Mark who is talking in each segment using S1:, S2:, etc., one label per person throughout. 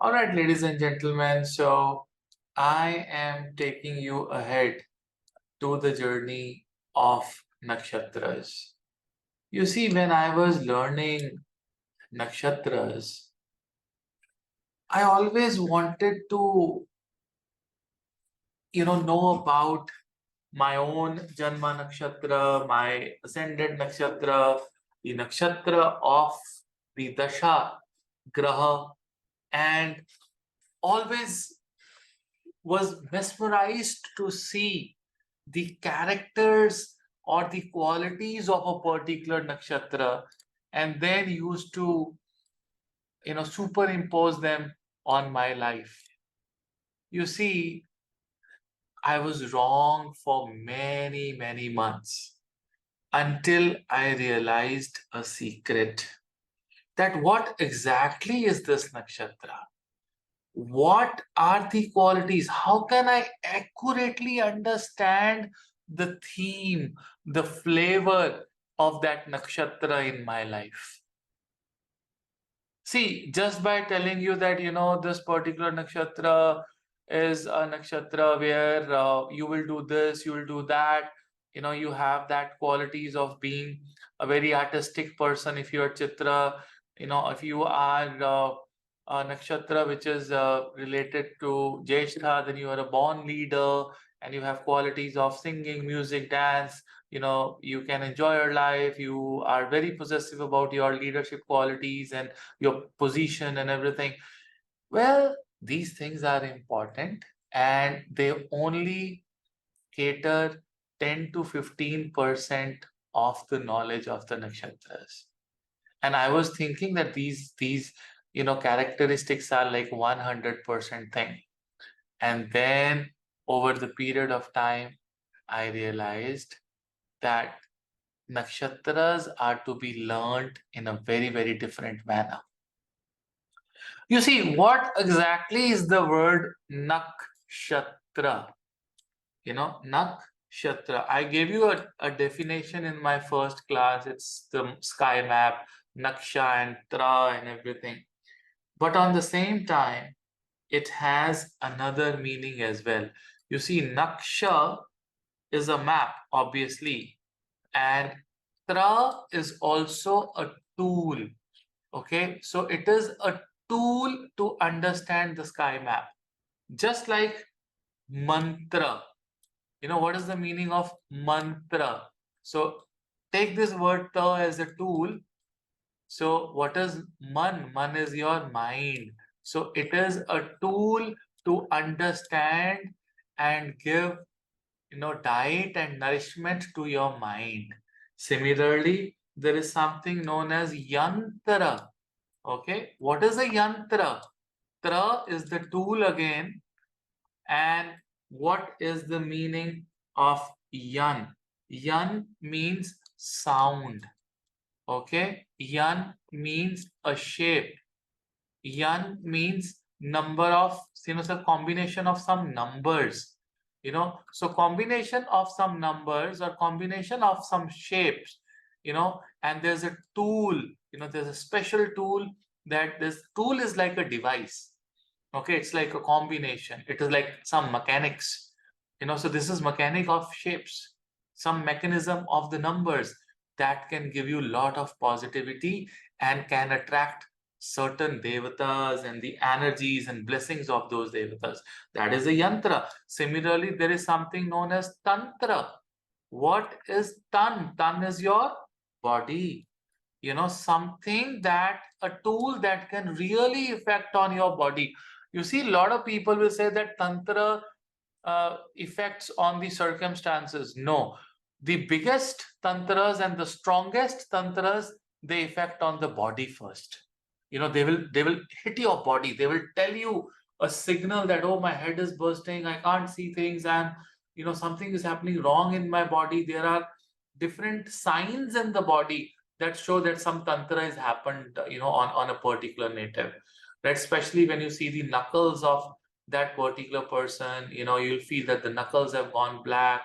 S1: All right, ladies and gentlemen, so I am taking you ahead to the journey of Nakshatras. You see, when I was learning Nakshatras, I always wanted to, know about my own Janma Nakshatra, my ascended Nakshatra, the Nakshatra of the Dasha Graha, and always was mesmerized to see the characters or the qualities of a particular nakshatra and then used to superimpose them on my life. You see, I was wrong for many months until I realized a secret, that what exactly is this nakshatra? What are the qualities? How can I accurately understand the theme, the flavor of that nakshatra in my life? See, just by telling you that, this particular nakshatra is a nakshatra where you will do this, you will do that, you have that qualities of being a very artistic person. If you're Chitra, if you are a nakshatra which is related to Jyeshtha, then you are a born leader and you have qualities of singing, music, dance. You can enjoy your life. You are very possessive about your leadership qualities and your position and everything. Well, these things are important and they only cater 10 to 15% of the knowledge of the nakshatras. And I was thinking that these characteristics are like 100% thing. And then over the period of time, I realized that nakshatras are to be learned in a very different manner. You see, what exactly is the word nakshatra? Nakshatra. I gave you a definition in my first class. It's the sky map, naksha and tra and everything. But on the same time, it has another meaning as well. You see, naksha is a map, obviously, and tra is also a tool. Okay, so it is a tool to understand the sky map, just like mantra. What is the meaning of mantra? So take this word ta as a tool. So what is man? Man is your mind. So it is a tool to understand and give diet and nourishment to your mind. Similarly, there is something known as yantra. Okay, what is a yantra? Tra is the tool again, and what is the meaning of yan? Yan means sound. Okay, yan means a shape. Yan means number of, so combination of some numbers. So combination of some numbers or combination of some shapes. And there's a tool. There's a special tool, that this tool is like a device. Okay, it's like a combination. It is like some mechanics. So this is mechanic of shapes, some mechanism of the numbers that can give you a lot of positivity and can attract certain devatas and the energies and blessings of those devatas. That is a yantra. Similarly, there is something known as tantra. What is tan? Tan is your body. Something, that a tool that can really affect on your body. You see, a lot of people will say that tantra effects on the circumstances. No, the biggest tantras and the strongest tantras, they affect on the body first. They will hit your body. They will tell you a signal that, oh, my head is bursting, I can't see things, and something is happening wrong in my body. There are different signs in the body that show that some tantra has happened, on a particular native. Right? Especially when you see the knuckles of that particular person, you'll feel that the knuckles have gone black.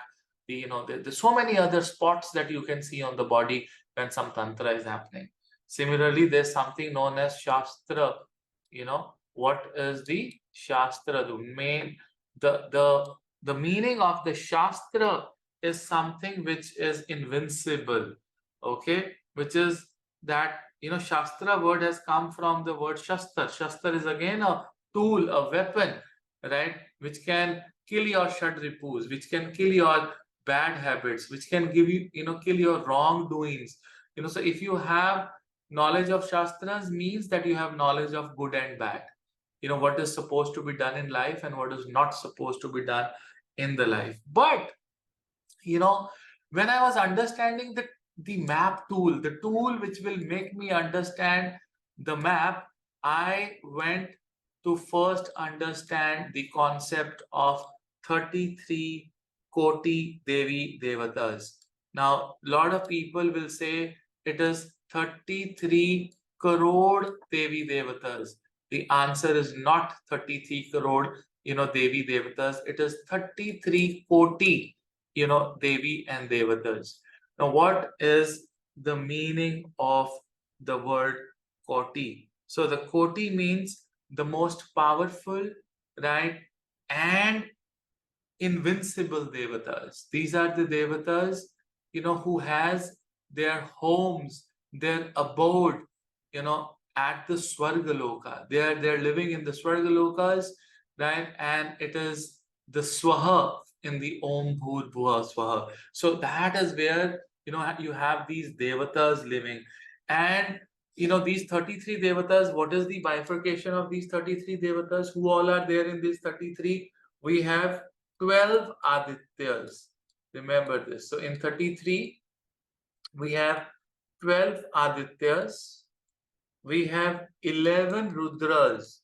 S1: There's so many other spots that you can see on the body when some tantra is happening. Similarly, there's something known as shastra. What is the Shastra? The meaning of the Shastra is something which is invincible. Okay, which is that, Shastra word has come from the word Shastra. Shastra is again a tool, a weapon, right? Which can kill your shadripus, which can kill your bad habits, which can give you, kill your wrongdoings. So if you have knowledge of Shastras, means that you have knowledge of good and bad. What is supposed to be done in life and what is not supposed to be done in the life. But when I was understanding the map tool, the tool which will make me understand the map, I went to first understand the concept of 33 Koti Devi Devatas. Now, a lot of people will say it is 33 crore Devi Devatas. The answer is not 33 crore, Devi Devatas. It is 33 Koti, Devi and Devatas. Now, what is the meaning of the word Koti? So, the Koti means the most powerful, right, and invincible Devatas. These are the Devatas, who has their homes, their abode, at the Swargaloka. They're living in the Swargalokas, right? And it is the Swaha in the Om Bhur Bhuva Swaha. So that is where, you have these Devatas living. And, these 33 Devatas, what is the bifurcation of these 33 Devatas? Who all are there in these 33? We have 12 Adityas. Remember this. So in 33, we have 12 Adityas. We have 11 Rudras.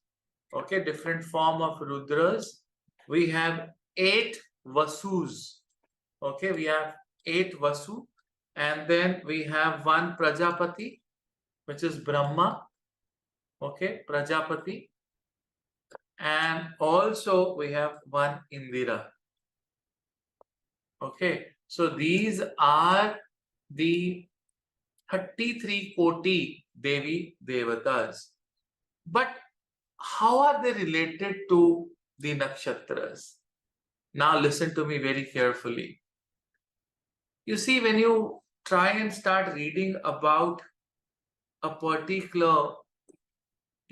S1: Okay, different form of Rudras. We have 8 Vasus. Okay, we have 8 Vasu. And then we have 1 Prajapati, which is Brahma. Okay, Prajapati. And also we have 1 Indira. Okay, so these are the 33 Koti Devi Devatas. But how are they related to the Nakshatras? Now listen to me very carefully. You see, when you try and start reading about a particular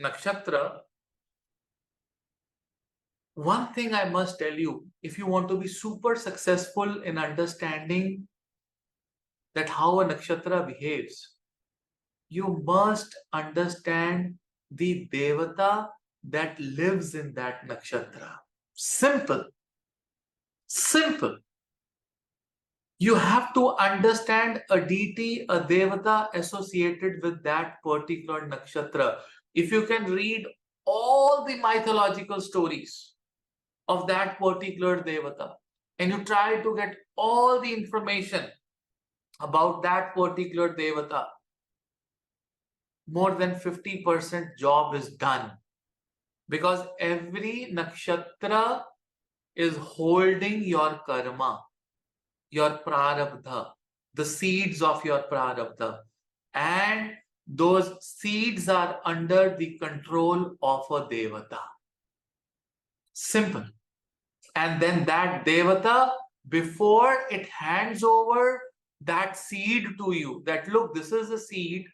S1: Nakshatra, one thing I must tell you, if you want to be super successful in understanding that how a nakshatra behaves, you must understand the devata that lives in that nakshatra. Simple. Simple. You have to understand a deity, a devata associated with that particular nakshatra. If you can read all the mythological stories of that particular devata, and you try to get all the information about that particular devata, more than 50% job is done. Because every nakshatra is holding your karma, your prarabdha, the seeds of your prarabdha. And those seeds are under the control of a devata. Simple. And then that devata, before it hands over that seed to you, that look, this is a seed,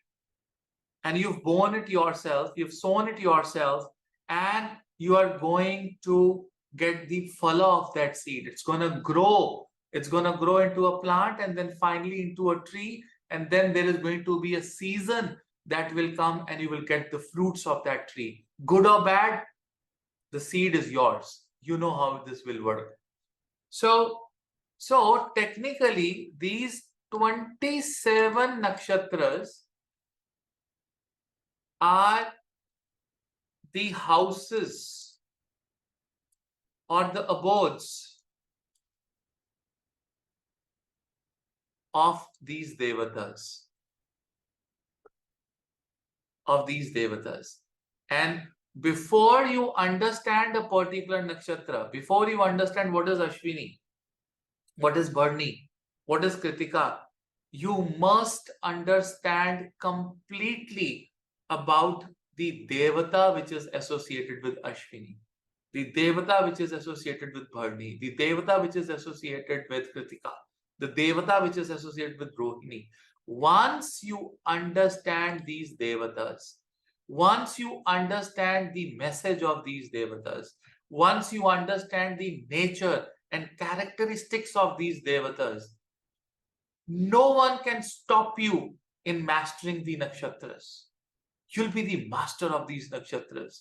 S1: and you've born it yourself, you've sown it yourself, and you are going to get the phala of that seed. It's going to grow. It's going to grow into a plant and then finally into a tree. And then there is going to be a season that will come and you will get the fruits of that tree. Good or bad, the seed is yours. You know how this will work. So technically, these 27 nakshatras are the houses or the abodes of these devatas. And before you understand a particular nakshatra, before you understand what is Ashwini, what is Bharni, what is Kritika, you must understand completely about the Devata which is associated with Ashwini, the Devata which is associated with Bharni, the Devata which is associated with Kritika, the Devata which is associated with Rohini. Once you understand these Devatas, once you understand the message of these Devatas, once you understand the nature and characteristics of these Devatas, no one can stop you in mastering the Nakshatras. You'll be the master of these Nakshatras.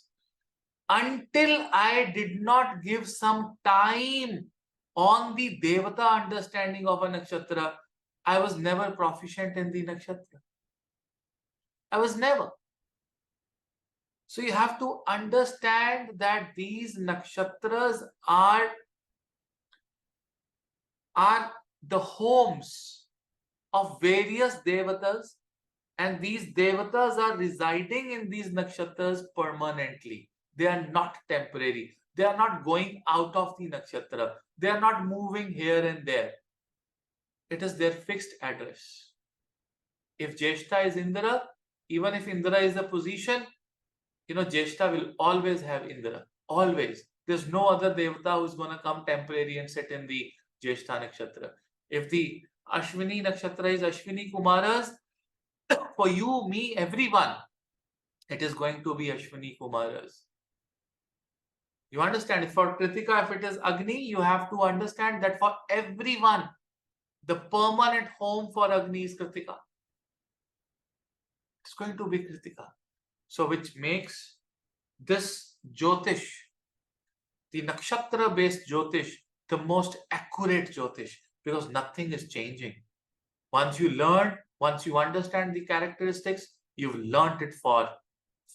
S1: Until I did not give some time on the Devata understanding of a Nakshatra, I was never proficient in the Nakshatra. I was never. So you have to understand that these Nakshatras are the homes of various Devatas, and these Devatas are residing in these Nakshatras permanently. They are not temporary. They are not going out of the Nakshatra. They are not moving here and there. It is their fixed address. If Jyeshta is Indra, even if Indra is the position, Jyeshta will always have Indra. Always. There's no other Devata who's going to come temporary and sit in the Jyeshta Nakshatra. If the Ashwini Nakshatra is Ashwini Kumaras, for you, me, everyone, it is going to be Ashwini Kumaras. You understand? For Kritika, if it is Agni, you have to understand that for everyone, the permanent home for Agni is Kritika. It's going to be Kritika. So, which makes this Jyotish, the Nakshatra-based Jyotish, the most accurate Jyotish, because nothing is changing. Once you learn, once you understand the characteristics, you've learned it for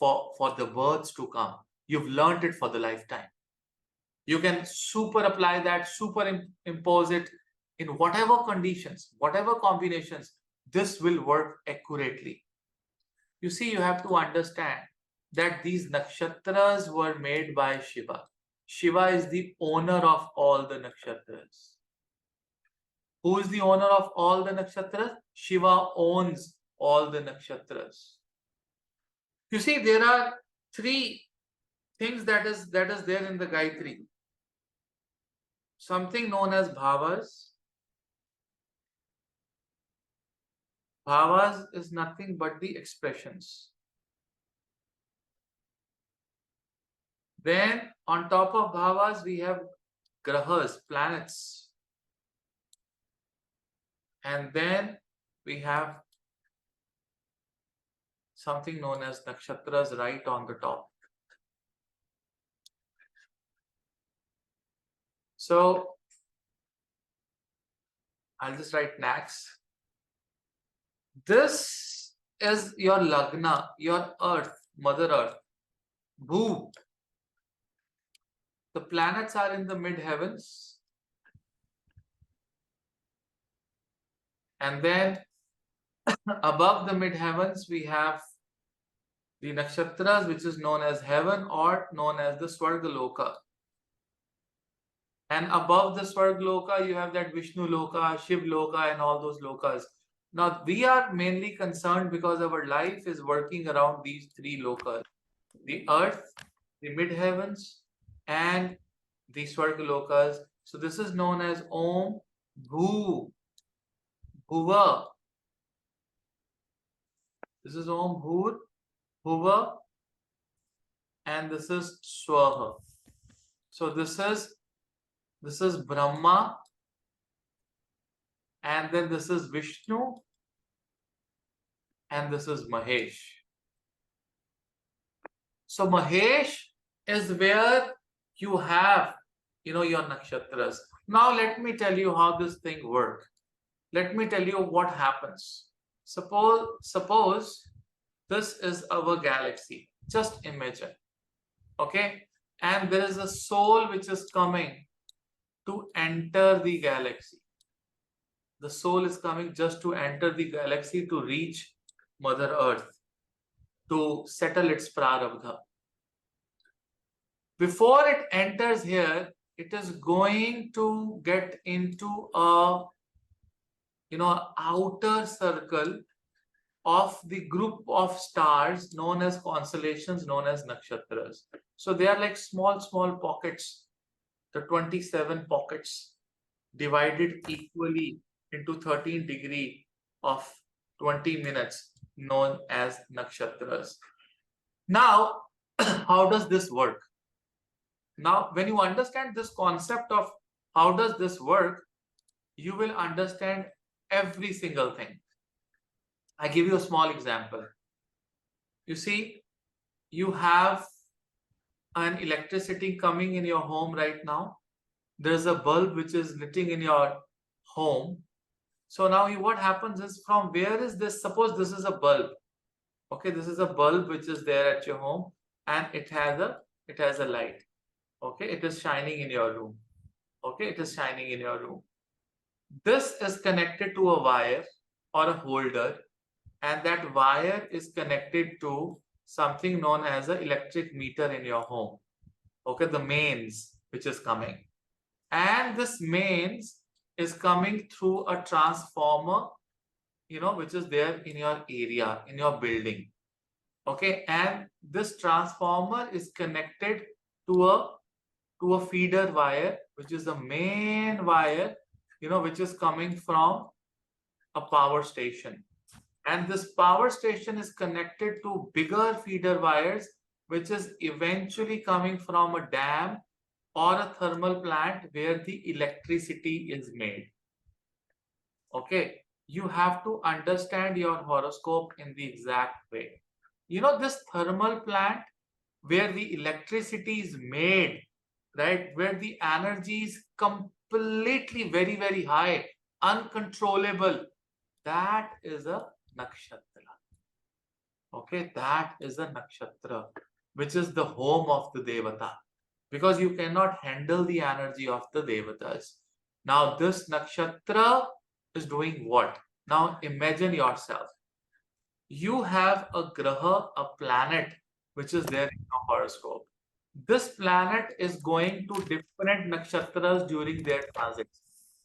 S1: the births to come. You've learned it for the lifetime. You can super apply that, impose it in whatever conditions, whatever combinations, this will work accurately. You see, you have to understand that these nakshatras were made by Shiva. Shiva is the owner of all the nakshatras. Who is the owner of all the nakshatras? Shiva owns all the nakshatras. You see, there are three things that is there in the Gayatri. Something known as bhavas. Bhavas is nothing but the expressions. Then on top of bhavas, we have grahas, planets. And then we have something known as nakshatras right on the top. So I'll just write Naks. This is your Lagna, your Earth, Mother Earth. Bhu. The planets are in the mid-heavens. And then above the mid-heavens, we have the nakshatras, which is known as heaven or known as the Swargaloka. And above the Swargaloka, you have that Vishnu Loka, Shiv Loka, and all those lokas. Now, we are mainly concerned because our life is working around these three lokas: the earth, the mid-heavens, and the Swargalokas. So this is known as Om, Bhu, Bhuva. This is Om, Bhur, Bhuva, and this is Swaha. So this is Brahma, and then this is Vishnu, and this is Mahesh. So Mahesh is where you have, your nakshatras. Now let me tell you how this thing works. Let me tell you what happens. Suppose this is our galaxy. Just imagine. Okay? And there is a soul which is coming to enter the galaxy. The soul is coming just to enter the galaxy to reach Mother Earth, to settle its prarabdha. Before it enters here, it is going to get into a outer circle of the group of stars known as constellations, known as nakshatras. So they are like small, small pockets, the 27 pockets divided equally into 13 degree of 20 minutes, known as nakshatras. Now, how does this work? Now, when you understand this concept of how does this work, you will understand every single thing. I give you a small example. You see, you have an electricity coming in your home right now. There's a bulb which is lighting in your home. So now what happens is, from where is this? Suppose this is a bulb. Okay, this is a bulb which is there at your home, and it has a light. Okay, it is shining in your room. Okay, it is shining in your room. This is connected to a wire or a holder, and that wire is connected to something known as an electric meter in your home. Okay, the mains which is coming, and this mains is coming through a transformer, which is there in your area, in your building. Okay, and this transformer is connected to a feeder wire, which is the main wire, which is coming from a power station. And this power station is connected to bigger feeder wires, which is eventually coming from a dam or a thermal plant where the electricity is made. Okay, you have to understand your horoscope in the exact way. This thermal plant where the electricity is made, right, where the energy is completely very, very high, uncontrollable, that is a nakshatra. Okay, that is a nakshatra, which is the home of the devata, because you cannot handle the energy of the devatas. Now, this nakshatra is doing what? Now, imagine yourself. You have a graha, a planet, which is there in your horoscope. This planet is going to different nakshatras during their transits.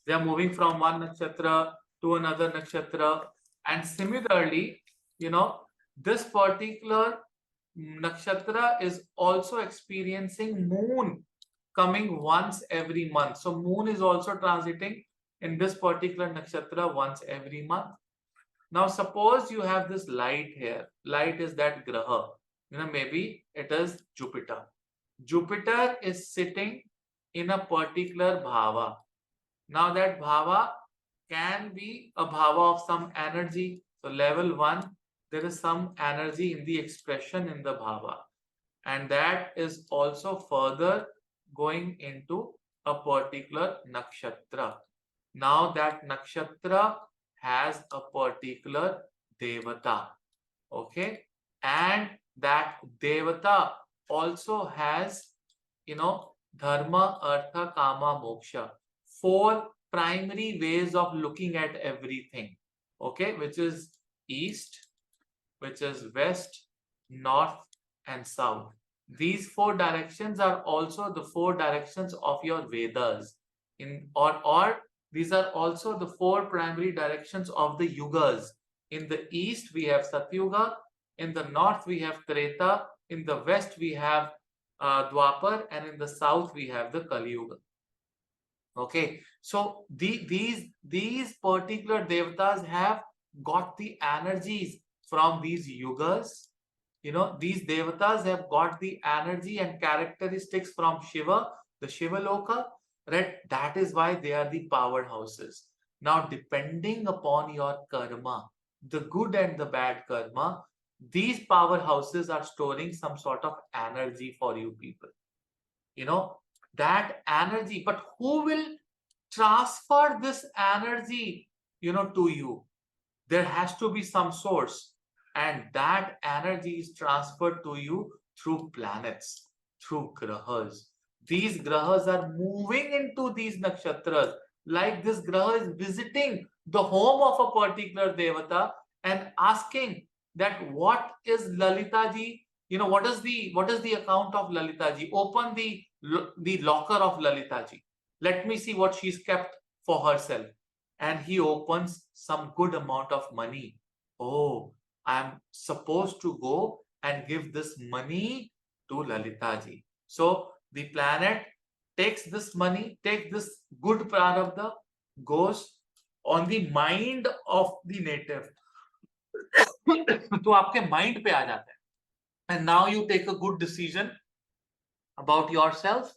S1: They are moving from one nakshatra to another nakshatra. And similarly, this particular nakshatra is also experiencing moon coming once every month. So moon is also transiting in this particular nakshatra once every month. Now suppose you have this light here. Light is that graha. Maybe it is Jupiter. Jupiter is sitting in a particular bhava. Now that bhava can be a bhava of some energy. So level 1, there is some energy in the expression in the bhava. And that is also further going into a particular nakshatra. Now that nakshatra has a particular devata. Okay. And that devata also has, dharma, artha, kama, moksha. 4 primary ways of looking at everything. Okay, which is east, which is west, north, and south. These 4 directions are also the 4 directions of your Vedas. Or these are also the 4 primary directions of the yugas. In the east, we have Satyuga. In the north, we have Treta. In the west, we have Dwapar. And in the south, we have the Kali Yuga. Okay, so these particular devatas have got the energies from these yugas. These devatas have got the energy and characteristics from Shiva, the Shiva Loka, right? That is why they are the powerhouses. Now, depending upon your karma, the good and the bad karma, these powerhouses are storing some sort of energy for you people. That energy, but who will transfer this energy, to you? There has to be some source, and that energy is transferred to you through planets, through grahas. These grahas are moving into these nakshatras, like this graha is visiting the home of a particular devata and asking that what is Lalita ji, what is the account of Lalita ji? Open the locker of Lalita ji. Let me see what she's kept for herself. And he opens some good amount of money. Oh, I'm supposed to go and give this money to Lalita ji. So the planet takes this money, takes this good prarabdha, goes on the mind of the native. तो आपके mind पे आ जाता है, and now you take a good decision about yourself,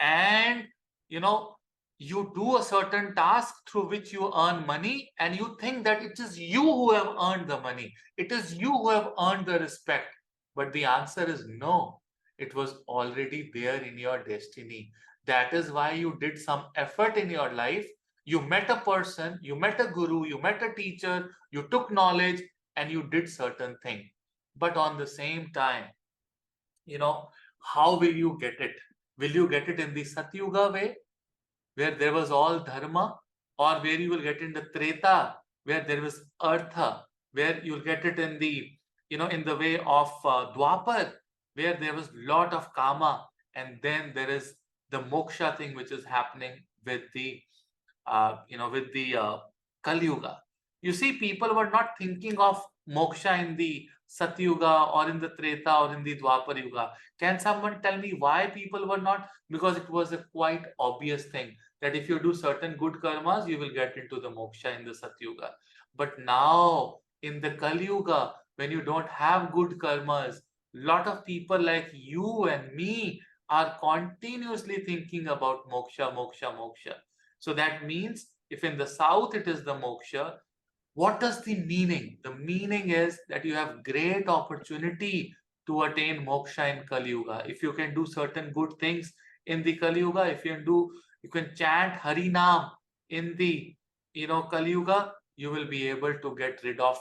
S1: and you know, you do a certain task through which you earn money, and you think that it is you who have earned the money, it is you who have earned the respect. But the answer is no, it was already there in your destiny. That is why you did some effort in your life. You met a person, you met a guru, you met a teacher, you took knowledge, and you did certain thing. But on the same time, you know, how will you get it? Will you get it in the Satyuga way, where there was all dharma, or where you will get in the Treta, where there was artha, where you'll get it in the, you know, in the way of Dwapar, where there was lot of kama, and then there is the moksha thing which is happening with the with the Kali Yuga. You see, people were not thinking of moksha in the Satyuga or in the Treta or in the Dwapar Yuga. Can someone tell me why people were not? Because it was a quite obvious thing that if you do certain good karmas, you will get into the moksha in the Satyuga. But now in the Kali Yuga, when you don't have good karmas, lot of people like you and me are continuously thinking about moksha, moksha, moksha. So that means if in the south it is the moksha, what does the meaning? The meaning is that you have great opportunity to attain moksha in Kali Yuga. If you can do certain good things in the Kali Yuga, if you can chant Hari Nam in the, Kali Yuga, you will be able to get rid of,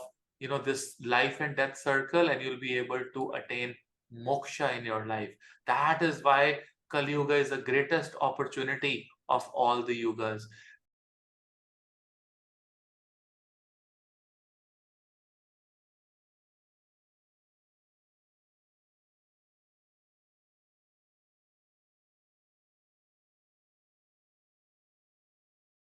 S1: this life and death circle, and you'll be able to attain moksha in your life. That is why Kali Yuga is the greatest opportunity of all the yugas.